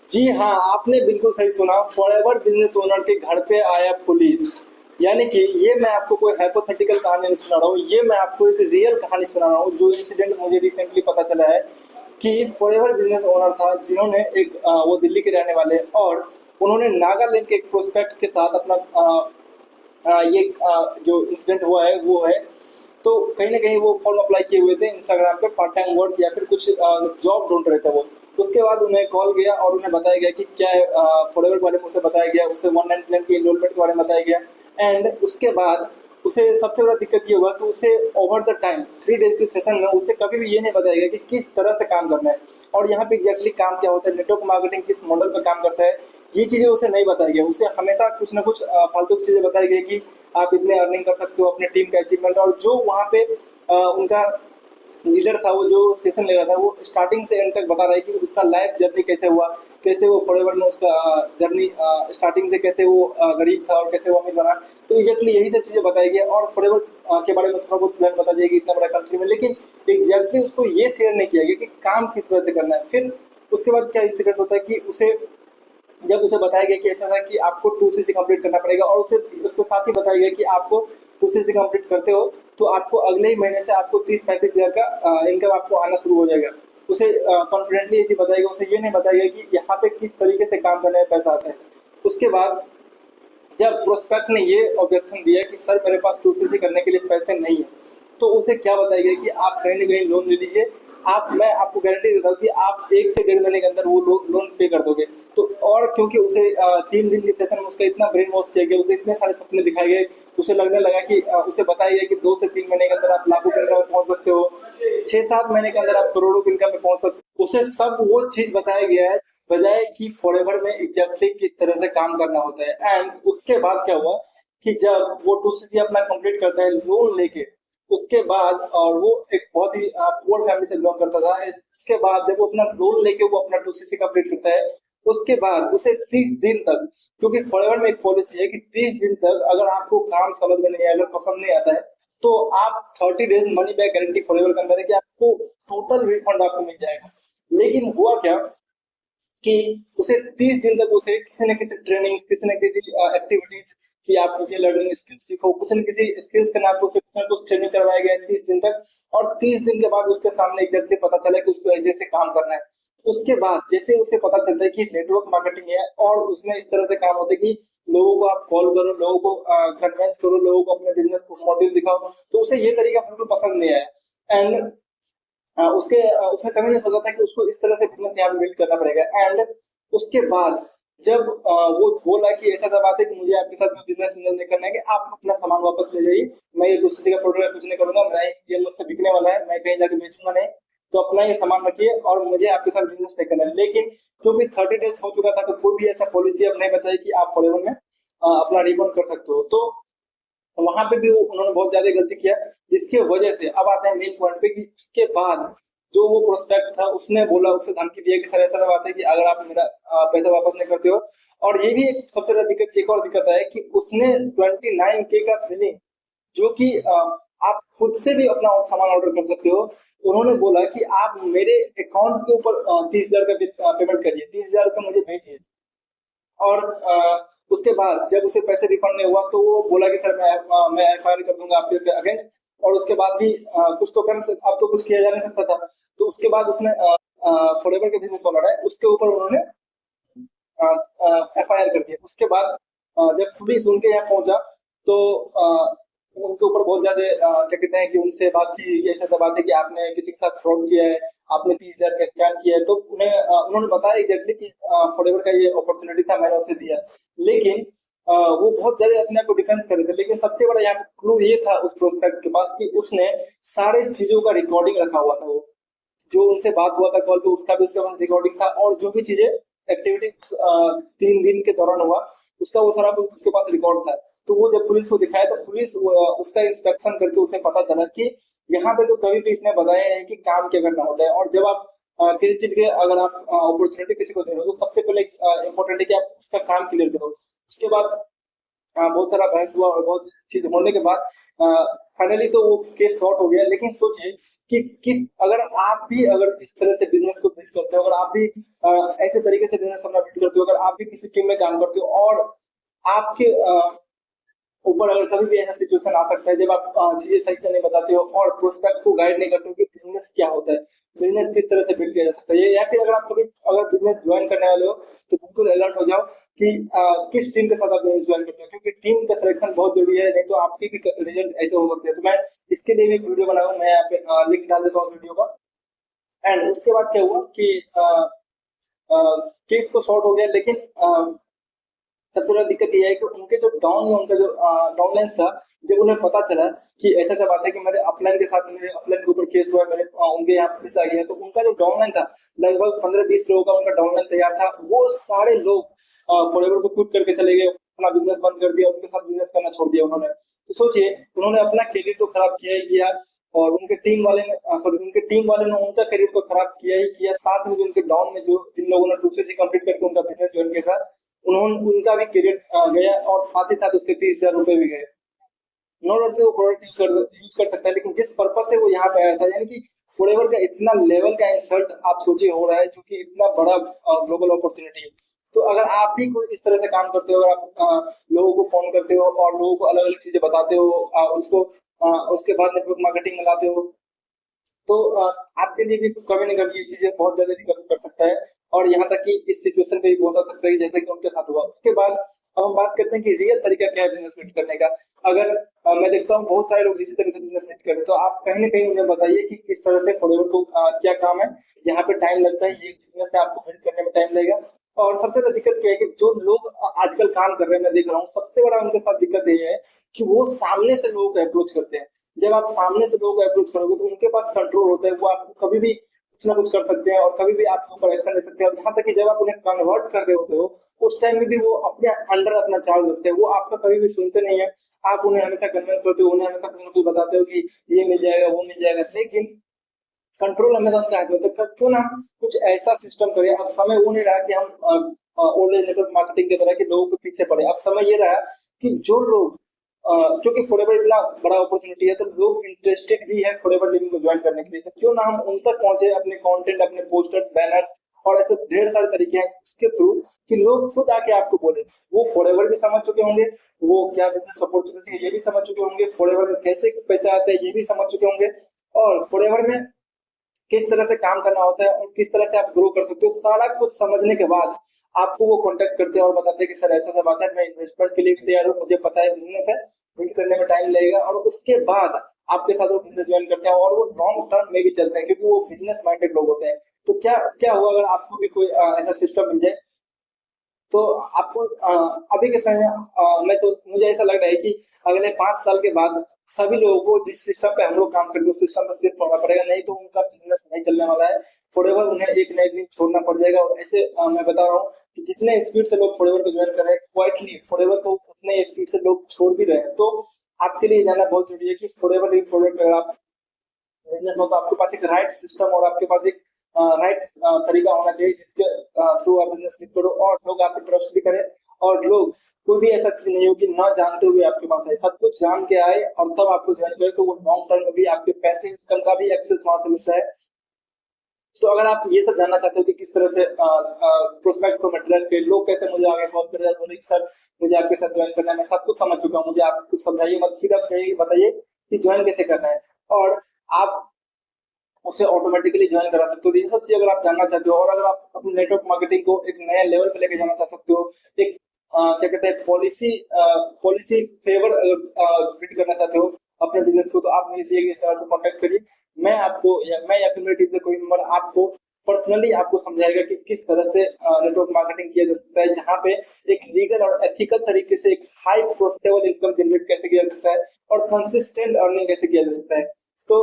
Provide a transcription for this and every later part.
जी हाँ, आपने बिल्कुल सही सुना। फॉरएवर बिजनेस ओनर के घर पे आया पुलिस। यानी कि ये मैं आपको कोई हाइपोथेटिकल कहानी नहीं सुना रहा हूँ, ये मैं आपको एक रियल कहानी सुना रहा हूँ। जो इंसिडेंट मुझे रिसेंटली पता चला है कि फॉरएवर बिजनेस ओनर था, जिन्होंने वो दिल्ली के रहने वाले, और उन्होंने नागालैंड के एक प्रोस्पेक्ट के साथ अपना जो इंसिडेंट हुआ है वो है। तो कहीं ना कहीं वो फॉर्म अप्लाई किए हुए थे इंस्टाग्राम पे, पार्ट टाइम वर्क या फिर कुछ जॉब ढूंढ रहे थे वो। उसके बाद उन्हें कॉल गया और उन्हें बताया गया कि क्या है, फॉरएवर के बारे में उसे बताया गया, उसे 199 की एनरोलमेंट के बारे में बताया गया। एंड उसके बाद उसे सबसे बड़ा दिक्कत ये हुआ कि उसे ओवर द टाइम 3 डेज के सेशन में उसे कभी भी ये नहीं बताया गया कि किस तरह से काम करना है, और यहाँ पे एग्जैक्टली काम क्या होता है, नेटवर्क मार्केटिंग किस मॉडल पे काम करता है, ये चीज़ें उसे नहीं बताई गई। उसे हमेशा कुछ ना कुछ फालतू की चीज़ें बताई गई कि आप इतने अर्निंग कर सकते हो, अपने टीम का अचीवमेंट। और जो वहाँ पे उनका लीडर था, वो जो सेशन ले रहा था, वो स्टार्टिंग से एंड तक बता रहा है कि उसका लाइफ जर्नी कैसे हुआ, कैसे वो फॉरएवर में उसका जर्नी स्टार्टिंग से कैसे वो गरीब था और कैसे वो अमीर बना। तो एग्जैक्टली यही सब चीज़ें बताई गई, और फॉरएवर के बारे में थोड़ा बहुत प्लान बता दिया कि इतना बड़ा कंट्री में, लेकिन एग्जैक्टली उसको ये शेयर नहीं किया गया कि काम किस तरह से करना है। फिर उसके बाद क्या इंसिडेंट होता है कि उसे जब उसे बताया गया कि ऐसा था कि आपको 2CC कंप्लीट करना पड़ेगा, और उसे उसके साथ ही बताया गया कि आपको 2CC कंप्लीट करते हो तो आपको अगले ही महीने से आपको 30-35 हज़ार का इनकम आपको आना शुरू हो जाएगा। उसे कॉन्फिडेंटली ये चीज़ बताया गया, उसे ये नहीं बताया गया कि यहाँ पे किस तरीके से काम करने में पैसा आता है। उसके बाद जब प्रोस्पेक्ट ने ये ऑब्जेक्शन दिया कि सर मेरे पास 2CC करने के लिए पैसे नहीं है, तो उसे क्या बताया गया कि आप कहीं ना कहीं लोन ले लीजिए। मैं आपको गारंटी देता हूँ कि आप 1 से 1.5 महीने के अंदर वो लोन पे कर दोगे। तो और क्योंकि उसे 3 दिन के सेशन में उसका इतना ब्रेन वॉश किया गया, उसे इतने सारे सपने दिखाए गए, उसे लगने लगा कि उसे बताया गया कि 2 से 3 महीने के अंदर आप लाखों के इनकम में पहुंच सकते हो, 6-7 महीने के अंदर आप करोड़ों की इनकम में पहुंच सकते हो। उसे सब वो चीज बताया गया है, बजाय कि फॉरएवर में एग्जैक्टली किस तरह से काम करना होता है। एंड उसके बाद क्या हुआ कि जब वो 2CC अपना कंप्लीट करता है लोन लेके, उसके बाद, और वो एक बहुत ही पुअर फैमिली से बिलोंग करता था, उसके बाद जब वो अपना लोन लेके वो अपना 2CC कंप्लीट करता है, उसके बाद उसे 30 दिन तक, क्योंकि फॉरएवर में एक पॉलिसी है कि 30 दिन तक अगर आपको काम समझ में नहीं आया, अगर पसंद नहीं आता है, तो आप 30 days money back guarantee forever के अंदर है कि आपको टोटल रिफंड आपको मिल जाएगा। लेकिन हुआ क्या कि उसे 30 दिन तक उसे किसी न किसी ट्रेनिंग, किसी न किसी एक्टिविटीज, कि आप ये लर्निंग स्किल सीखो, कुछ न किसी स्किल्स के नाम पे उसे कुछ न कुछ ट्रेनिंग करवाया गया 30 दिन तक। और 30 दिन के बाद उसके सामने एग्जैक्टली पता चला कि उसको ऐसे ऐसे काम करना है। उसके बाद जैसे उसे पता चलता है कि नेटवर्क मार्केटिंग है, और उसमें इस तरह से काम होता है कि लोगों को आप कॉल करो, लोगों को कन्वेंस करो, लोगों को अपने बिजनेस मॉड्यूल दिखाओ, तो उसे ये तरीका बिल्कुल पसंद नहीं आया। एंड उसने कभी नहीं सोचा था कि उसको इस तरह से बिजनेस यहाँ पे बिल्ड करना पड़ेगा। एंड उसके बाद जब वो बोला कि ऐसा बात है कि मुझे आपके साथ में बिजनेस नहीं करना है, कि आप अपना सामान वापस ले जाइए, मैं ये दूसरे का प्रोडक्ट कुछ नहीं करूंगा, मैं ये मुझसे बिकने वाला है, मैं कहीं जाके बेचूंगा नहीं, तो अपना ये सामान रखिए और मुझे आपके साथ बिजनेस नहीं करना है। लेकिन क्योंकि 30 डेज हो चुका था, तो कोई भी ऐसा पॉलिसी अब नहीं बचाई कि आप फॉरएवर में अपना रिफंड कर सकते हो। तो वहां पे भी उन्होंने बहुत ज्यादा गलती किया, जिसकी वजह से अब आते हैं मेन पॉइंट पे कि उसके बाद जो वो प्रोस्पेक्ट था उसने बोला, उसे धमकी दिया कि सर ऐसा बात है कि अगर आप मेरा पैसा वापस नहीं करते हो। और ये भी एक सबसे ज्यादा दिक्कत, एक और दिक्कत है कि उसने 29K का बिलिंग, जो कि आप खुद से भी अपना सामान ऑर्डर कर सकते हो, उन्होंने बोला कि आप मेरे अकाउंट के ऊपर 30 हज़ार का पेमेंट करिए, 30 हज़ार का मुझे भेजिए। और उसके बाद जब उसे पैसे रिफंड नहीं हुआ, तो वो बोला कि सर मैं एफआईआर कर दूंगा आपके अगेंस्ट। और उसके बाद भी कुछ तो अब तो कुछ किया जा नहीं सकता था। तो उसके बाद उसने फॉरएवर के बिजनेस ओनर है उसके ऊपर उन्होंने एफआईआर कर दिया। उसके बाद जब पुलिस उनके यहाँ पहुंचा, तो उनके ऊपर बहुत ज्यादा क्या कहते हैं कि उनसे बात की कि ऐसा ऐसा बात है कि आपने किसी के साथ फ्रॉड किया है, आपने 30 हज़ार का स्कैम किया है। तो उन्होंने बताया एग्जैक्टली कि फॉरएवर का ये अपॉर्चुनिटी था, मैंने उसे दिया। लेकिन वो बहुत ज्यादा अपने आप को डिफेंस कर रहे थे। लेकिन सबसे बड़ा यहाँ पे क्लू ये था उस प्रोस्पेक्ट के पास कि उसने सारे चीजों का रिकॉर्डिंग रखा हुआ था। वो जो उनसे बात हुआ था कॉल पे, उसका भी उसके पास रिकॉर्डिंग था, और जो भी चीजें एक्टिविटी 3 दिन के दौरान हुआ, उसका वो सारा उसके पास रिकॉर्ड था। तो वो जब पुलिस को दिखाया, तो पुलिस उसका इंस्पेक्शन करके उसे पता चला कि यहाँ पे तो कभी भी इसने बताया नहीं कि काम क्या करना होता है। और जब आप किसी चीज के अगर आप अपॉर्चुनिटी किसी को दे रहे हो, तो सबसे पहले इंपॉर्टेंट है कि आप उसका काम क्लियर करो। उसके बाद बहुत सारा बहस हुआ, और बहुत चीज होने के बाद फाइनली तो वो केस सॉर्ट हो गया। लेकिन सोचिए कि किस अगर आप भी अगर इस तरह से बिजनेस को बिल्ड करते हो, अगर आप भी ऐसे तरीके से बिजनेस अपना बिल्ड करते हो, अगर आप भी किसी टीम में काम करते हो और आपके ऊपर अगर कभी भी ऐसा सिचुएशन आ सकता है जब आप चीजें सही से नहीं बताते हो और प्रोस्पेक्ट को गाइड नहीं करते हो कि बिजनेस क्या होता है, बिजनेस किस तरह से बिल्ड किया जा सकता है, या फिर अगर आप कभी अगर बिजनेस ज्वाइन करने वाले हो तो बिल्कुल अलर्ट हो जाओ कि किस टीम के साथ आप बिजनेस ज्वाइन करते हो, क्योंकि टीम का सिलेक्शन बहुत जरूरी है, नहीं तो आपके भी रिजल्ट ऐसे हो सकते हैं। तो मैं इसके लिए भी एक वीडियो बनाया हूँ, मैं यहाँ पे लिंक डाल देता हूँ वीडियो का। एंड उसके बाद क्या हुआ कि केस तो सॉर्ट हो गया, लेकिन सबसे बड़ा दिक्कत ये है कि उनके जो डाउन में उनका जो डाउनलाइन था, जब उन्हें पता चला कि ऐसा ऐसा बात है कि मेरे अपलाइन के साथ मेरे अपलाइन के ऊपर केस हुआ है, मेरे उनके यहाँ पुलिस आ गई है, तो उनका जो डाउनलाइन था लगभग 15-20 लोगों का उनका डाउनलाइन तैयार था, वो सारे लोग फॉरएवर को क्विट करके चले गए, अपना बिजनेस बंद कर दिया, उनके साथ बिजनेस करना छोड़ दिया उन्होंने। तो सोचिए, उन्होंने अपना करियर तो खराब किया ही किया, और उनके टीम वाले ने सॉरी उनके टीम वाले ने उनका करियर तो खराब किया ही किया, साथ में जो उनके डाउन में जो जिन लोगों ने 2 कंप्लीट करके उनका बिजनेस ज्वाइन किया था, उन्होंने उनका भी करियर गया, और साथ ही साथ उसके 30,000 रुपए भी गए। नो डाउट कि वो प्रोडक्ट यूज कर सकता है, लेकिन जिस पर्पज से वो यहाँ पे आया था, यानी कि फॉरएवर का इतना लेवल का इंसल्ट आप सोचिए हो रहा है, जो कि इतना बड़ा ग्लोबल अपॉर्चुनिटी है। तो अगर आप भी कोई इस तरह से काम करते हो, अगर आप लोगों को फोन करते हो और लोगों को अलग अलग चीजें बताते हो, उसको उसके बाद नेटवर्क मार्केटिंग में लाते हो, तो आपके लिए भी कभी ना कभी ये चीजें बहुत ज्यादा दिक्कत कर सकता है, और यहाँ तक कि इस सिचुएशन पे भी पहुंचा सकता है जैसे कि उनके साथ हुआ। उसके बाद अब हम बात करते हैं कि रियल तरीका क्या है बिजनेस बिल्ड करने का। अगर मैं देखता हूँ बहुत सारे लोग इसी तरह से बिजनेस बिल्ड कर रहे हैं, तो आप कहीं ना कहीं उन्हें बताइए कि किस तरह से फॉरएवर को क्या काम है, यहाँ पे टाइम लगता है, ये बिजनेस है, आपको बिल्ड करने में टाइम लगेगा। और सबसे बड़ा दिक्कत क्या है कि जो लोग आजकल काम कर रहे हैं, मैं देख रहा हूँ सबसे बड़ा उनके साथ दिक्कत ये है कि वो सामने से लोगों को अप्रोच करते हैं। जब आप सामने से लोगों को अप्रोच करोगे तो उनके पास कंट्रोल होता है, वो आपको कभी भी कुछ ना कुछ कर सकते हैं और कभी भी आपके ऊपर एक्शन ले सकते हैं, और यहाँ तक कि जब आप उन्हें कन्वर्ट कर रहे होते हो उस टाइम में भी वो अपने अंडर अपना चार्ज रखते हैं, वो आपका कभी भी सुनते नहीं है। आप उन्हें हमेशा कन्विंस करते हो, उन्हें हमेशा कुछ ना कुछ बताते हो कि ये मिल जाएगा वो मिल जाएगा, लेकिन कंट्रोल हमेशा उनके हाथ में होता है। क्यों ना हम कुछ ऐसा सिस्टम करें। अब समय वो नहीं रहा कि हम ओल्ड एज नेटवर्क मार्केटिंग की तरह के लोगों के पीछे पड़े, अब समय ये रहा कि जो लोग क्योंकि फॉरएवर इतना बड़ा अपॉर्चुनिटी है, तो लोग इंटरेस्टेड भी है फॉरएवर लिविंग को ज्वाइन करने के लिए, तो क्यों ना हम उन तक पहुंचे अपने कंटेंट, अपने पोस्टर्स, बैनर्स और ऐसे ढेर सारे तरीके हैं उसके थ्रू कि लोग खुद आके आपको बोले। वो फॉरएवर भी समझ चुके होंगे, वो क्या बिजनेस अपॉर्चुनिटी है ये भी समझ चुके होंगे, फॉरएवर में कैसे पैसे आते हैं ये भी समझ चुके होंगे, और फॉरएवर में किस तरह से काम करना होता है और किस तरह से आप ग्रो कर सकते हो, सारा कुछ समझने के बाद आपको वो कांटेक्ट करते हैं और बताते हैं कि सर ऐसा ऐसा बात है, मैं इन्वेस्टमेंट के लिए भी तैयार हूँ, मुझे पता है बिजनेस है, बिल्ड करने में टाइम लगेगा, और उसके बाद आपके साथ वो बिजनेस ज्वाइन करते हैं और वो लॉन्ग टर्म में भी चलते हैं, क्योंकि वो बिजनेस माइंडेड लोग होते हैं। तो क्या क्या हुआ अगर आपको भी कोई ऐसा सिस्टम मिल जाए, तो आपको अभी के समय में मुझे ऐसा लग रहा है कि अगले 5 साल के बाद सभी लोगों को जिस सिस्टम पे हम लोग काम करते हैं उस सिस्टम पे शिफ्ट होना पड़ेगा, नहीं तो उनका बिजनेस नहीं चलने वाला है। फॉरएवर उन्हें एक ना एक दिन छोड़ना पड़ जाएगा, और ऐसे मैं बता रहा हूँ कि जितने स्पीड से लोग फॉरएवर को ज्वाइन कर रहे हैं, क्वाइटली फॉरएवर को उतने स्पीड से लोग छोड़ भी रहे हैं। तो आपके लिए जानना बहुत जरूरी है कि फॉरएवर एक प्रोडक्ट अगर आप बिजनेस में, तो आपके पास एक राइट सिस्टम और आपके पास एक राइट तरीका होना चाहिए जिसके थ्रू आप बिजनेस क्लिक करो और लोग आप पे ट्रस्ट भी करें, और लोग कोई भी ऐसा चीज नहीं हो कि ना जानते हुए आपके पास आए, सब कुछ जान के आए और तब आपको ज्वाइन करे, तो वो लॉन्ग टर्म में भी आपके पैसे इनकम का भी एक्सेस वहां से मिलता है। तो अगर आप ये सब जानना चाहते हो कि किस तरह से प्रोस्पेक्ट को मटेरियल पे लोग कैसे मुझे आगे कॉल कर बोले कि सर मुझे आपके साथ ज्वाइन करना है, मैं सब कुछ समझ चुका हूँ, मुझे आप कुछ समझाइए मत, सीधा बताइए कि ज्वाइन कैसे करना है, और आप उसे ऑटोमेटिकली ज्वाइन करा सकते हो। तो ये सब चीज अगर आप जानना चाहते हो, और अगर आप अपने नेटवर्क मार्केटिंग को एक नए लेवल पे लेके जाना चाह सकते हो, एक क्या कहते हैं पॉलिसी फेवर बिल्ड करना चाहते हो अपने बिजनेस को, तो आप मुझे दिए गए इस नंबर पर कॉन्टेक्ट करिए। मैं या फिर मेरी टीम से कोई मेंबर आपको पर्सनली आपको समझाएगा कि किस तरह से नेटवर्क मार्केटिंग किया जा सकता है, जहाँ पे एक लीगल और एथिकल तरीके से एक हाई प्रॉफिटेबल इनकम जनरेट कैसे किया जा सकता है और कंसिस्टेंट अर्निंग कैसे किया जा सकता है। तो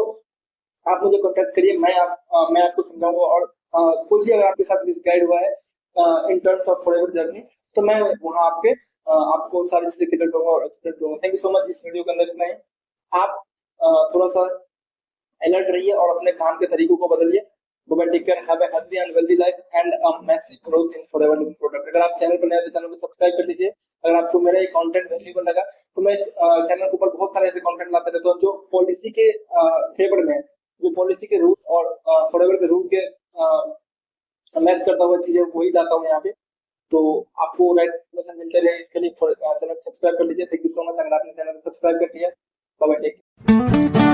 आप मुझे कांटेक्ट करिए, मैं आपको समझाऊंगा, और कोई भी अगर आपके साथ मिसगाइड हुआ है in terms of forever journey, तो मैं वहां आपको सारी चीजें क्लियर करूंगा और एक्सप्लेन करूंगा। Thank you so much. इस वीडियो के अंदर इतना ही। आप थोड़ा सा अलर्ट रहिए और अपने काम के तरीकों को बदलिए। Bye take care, have a healthy and wealthy life and a massive growth in forever living product. अगर आप चैनल पर नए हैं तो चैनल को सब्सक्राइब कर लीजिए। अगर आपको मेरा ये कंटेंट वैल्यूएबल लगा तो मैं इस चैनल के ऊपर बहुत सारे ऐसे कंटेंट लाते रहता हूँ जो पॉलिसी के फेवर में है। जो पॉलिसी के रूल और फॉरएवर के रूल के मैच करता हुआ चीजें वही लाता हूँ यहाँ पे। तो आपको राइट इन्फॉर्मेशन मिलते रहे इसके लिए चैनल सब्सक्राइब कर लीजिए। थैंक यू सो मच अगर आपने चैनल सब्सक्राइब कर लिया। Bye bye, take care.